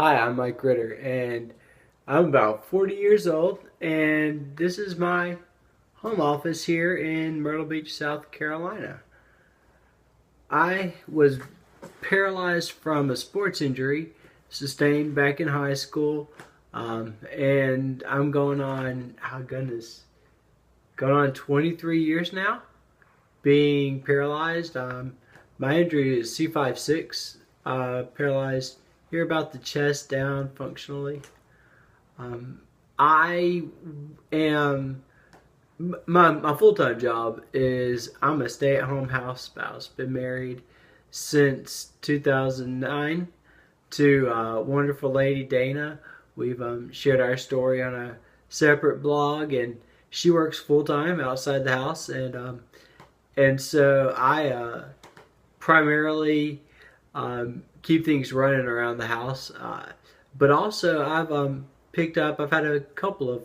Hi, I'm Mike Ritter, and I'm about 40 years old, and this is my home office here in Myrtle Beach, South Carolina. I was paralyzed from a sports injury sustained back in high school, and I'm going on, oh goodness, going on 23 years now being paralyzed. My injury is C5-6, paralyzed here about the chest down functionally. I am my full time job is I'm a stay at home house spouse. Been married since 2009 to a wonderful lady Dana. We've shared our story on a separate blog, and she works full time outside the house, and so I primarily keep things running around the house. But also, I've had a couple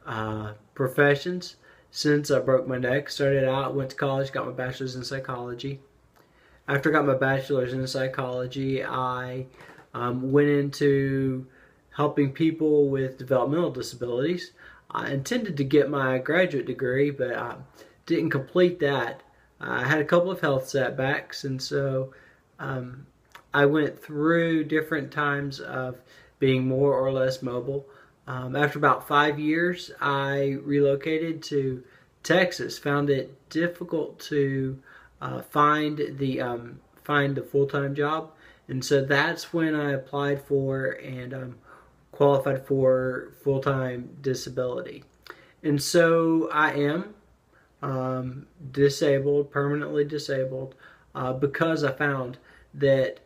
of professions since I broke my neck. Started out, went to college, got my bachelor's in psychology. After I got my bachelor's in psychology, I went into helping people with developmental disabilities. I intended to get my graduate degree, but I didn't complete that. I had a couple of health setbacks, and so um, I went through different times of being more or less mobile. After about 5 years, I relocated to Texas. Found it difficult to find the full time job, and so that's when I applied for and qualified for full time disability. And so I am disabled, permanently disabled, because I found that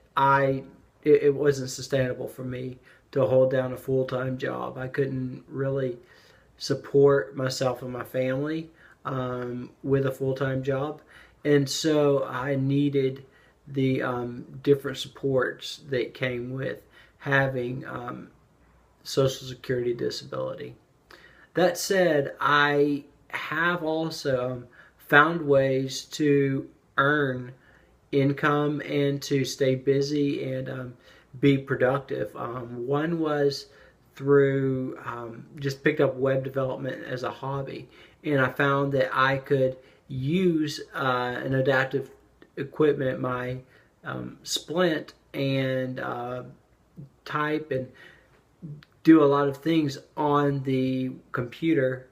it wasn't sustainable for me to hold down a full time job. I couldn't really support myself and my family with a full time job, and so I needed the different supports that came with having Social Security disability. That said, I have also found ways to earn income and to stay busy and be productive. One was through just picked up web development as a hobby, and I found that I could use an adaptive equipment, my splint, and type and do a lot of things on the computer.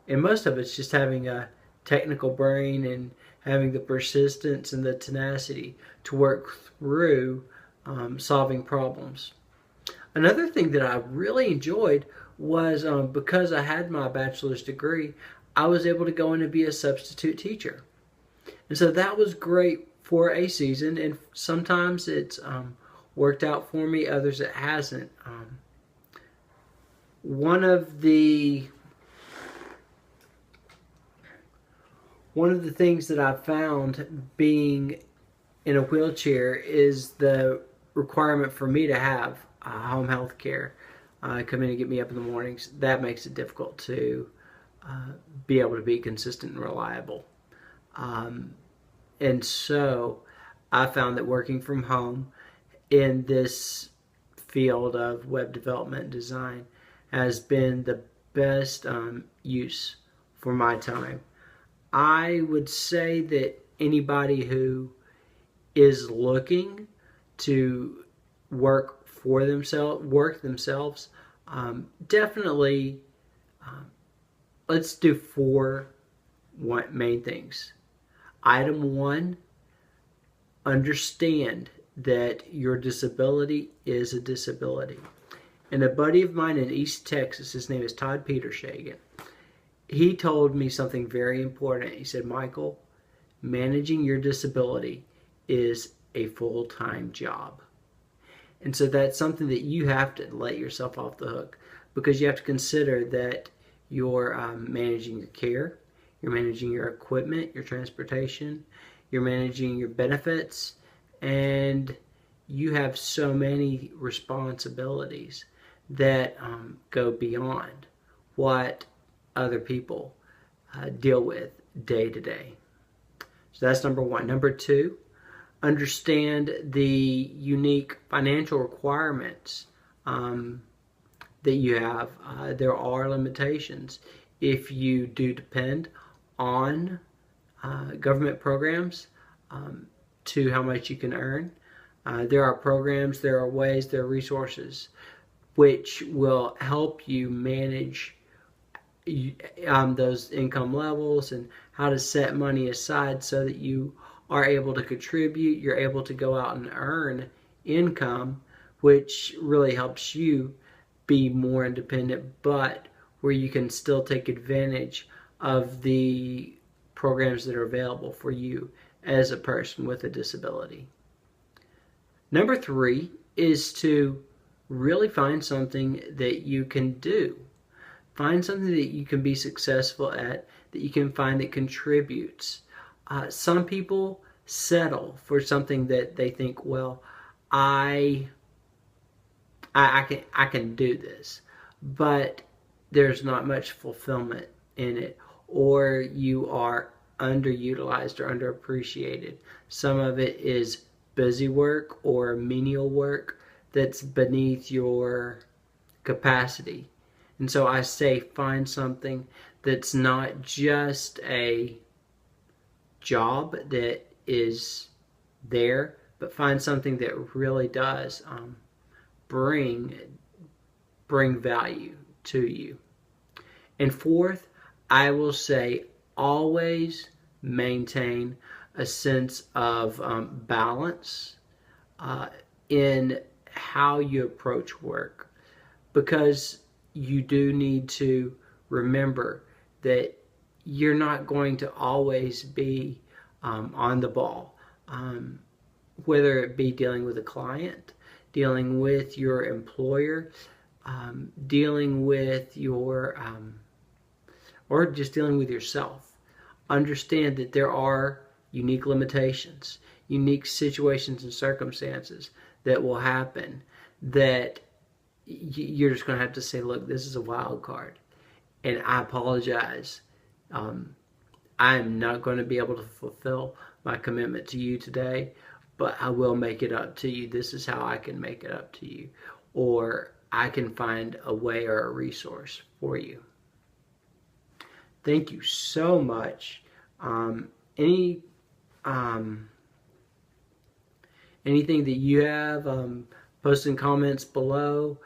And most of it's just having a technical brain and having the persistence and the tenacity to work through solving problems. Another thing that I really enjoyed was because I had my bachelor's degree, I was able to go in and be a substitute teacher. And so that was great for a season, and sometimes it's worked out for me, others it hasn't. One of the one of the things that I've found being in a wheelchair is the requirement for me to have home health care come in and get me up in the mornings. That makes it difficult to be able to be consistent and reliable. And so I found that working from home in this field of web development and design has been the best use for my time. I would say that anybody who is looking to work themselves, definitely let's do four main things. Item one, understand that your disability is a disability. And a buddy of mine in East Texas, his name is Todd Petershagen, he told me something very important. He said, Michael, managing your disability is a full-time job. And so that's something that you have to let yourself off the hook, because you have to consider that you're managing your care, you're managing your equipment, your transportation, you're managing your benefits, and you have so many responsibilities that go beyond what other people deal with day to day. So that's number one. Number two, understand the unique financial requirements that you have. There are limitations. If you do depend on government programs to how much you can earn, there are programs, there are ways, there are resources which will help you manage those income levels and how to set money aside so that you are able to contribute, you're able to go out and earn income, which really helps you be more independent, but where you can still take advantage of the programs that are available for you as a person with a disability. Number 3 is to really find something that you can do. Find something that you can be successful at, that you can find that contributes. Some people settle for something that they think, well, I can do this, but there's not much fulfillment in it, or you are underutilized or underappreciated. Some of it is busy work or menial work that's beneath your capacity. And so I say find something that's not just a job that is there, but find something that really does bring value to you. And fourth, I will say always maintain a sense of balance in how you approach work, because you do need to remember that you're not going to always be on the ball, whether it be dealing with a client, dealing with your employer, dealing with your or just dealing with yourself. Understand that there are unique limitations, unique situations and circumstances that will happen that you're just going to have to say, look, this is a wild card, and I apologize. I'm not going to be able to fulfill my commitment to you today, but I will make it up to you. This is how I can make it up to you, or I can find a way or a resource for you. Thank you so much. Anything that you have, post in comments below,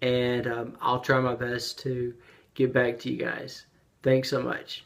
and I'll try my best to get back to you guys. Thanks so much.